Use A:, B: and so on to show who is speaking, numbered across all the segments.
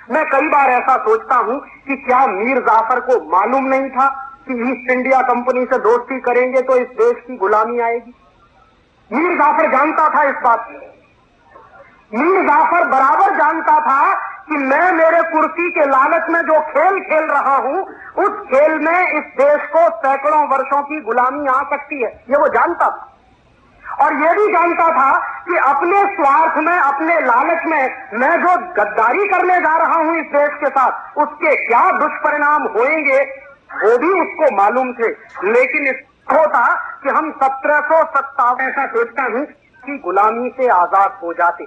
A: मैं कई बार ऐसा सोचता हूं कि क्या मीर जाफर को मालूम नहीं था कि ईस्ट इंडिया कंपनी से दोस्ती करेंगे तो इस देश की गुलामी आएगी। मीर जाफर जानता था इस बात को। मीर जाफर बराबर जानता था कि मैं मेरे कुर्सी के लालच में जो खेल खेल रहा हूं, उस खेल में इस देश को सैकड़ों वर्षों की गुलामी आ सकती है, ये वो जानता था। और यह भी जानता था कि अपने स्वार्थ में, अपने लालच में मैं जो गद्दारी करने जा रहा हूं इस देश के साथ, उसके क्या दुष्परिणाम होंगे वो भी उसको मालूम थे। लेकिन इसको था कि हम 1757 ऐसा सोचता हूं कि गुलामी से आजाद हो जाते,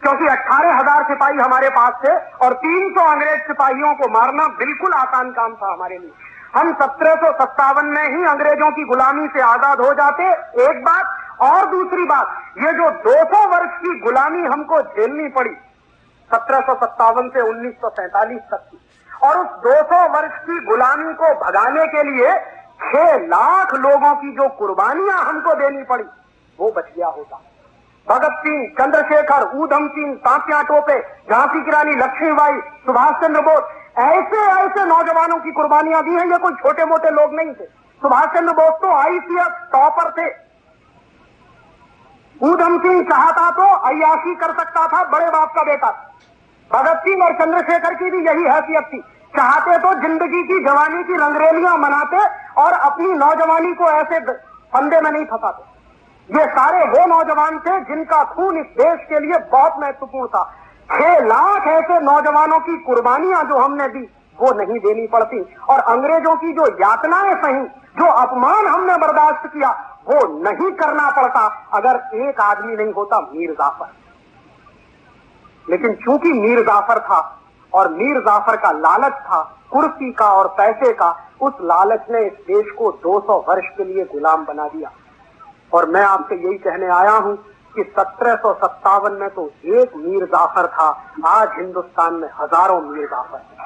A: क्योंकि 18,000 सिपाही हमारे पास थे और 300 अंग्रेज सिपाहियों को मारना बिल्कुल आसान काम था हमारे लिए। हम 1757 में ही अंग्रेजों की गुलामी से आजाद हो जाते, एक बात। और दूसरी बात, ये जो 200 वर्ष की गुलामी हमको झेलनी पड़ी 1757 से 1947 तक की, और उस 200 वर्ष की गुलामी को भगाने के लिए 6 लाख लोगों की जो कुर्बानियां हमको देनी पड़ी, वो बच गया होता। भगत सिंह, चंद्रशेखर, ऊधम सिंह, तात्या टोपे, झांसी की रानी लक्ष्मीबाई, सुभाष चंद्र बोस, ऐसे ऐसे नौजवानों की कुर्बानियां दी हैं। ये कोई छोटे मोटे लोग नहीं थे। सुभाष चंद्र बोस तो आईसीएस टॉपर थे। ऊधम सिंह चाहता तो अय्याशी कर सकता था, बड़े बाप का बेटा। भगत सिंह और चंद्रशेखर की भी यही हैसियत थी, चाहते तो जिंदगी की जवानी की रंगरेलियां मनाते और अपनी नौजवानी को ऐसे फंदे में नहीं फंसाते। ये सारे वो नौजवान थे जिनका खून इस देश के लिए बहुत महत्वपूर्ण था। 6 लाख ऐसे नौजवानों की कुर्बानियां जो हमने दी, वो नहीं देनी पड़ती। और अंग्रेजों की जो यातनाएं सही, जो अपमान हमने बर्दाश्त किया, वो नहीं करना पड़ता अगर एक आदमी नहीं होता, मीर जाफर। लेकिन चूंकि मीर जाफर था और मीर जाफर का लालच था कुर्सी का और पैसे का, उस लालच ने इस देश को 200 वर्ष के लिए गुलाम बना दिया। और मैं आपसे यही कहने आया हूं कि 1757 में तो एक मीर जाफर था, आज हिंदुस्तान में हजारों मीर जाफर हैं।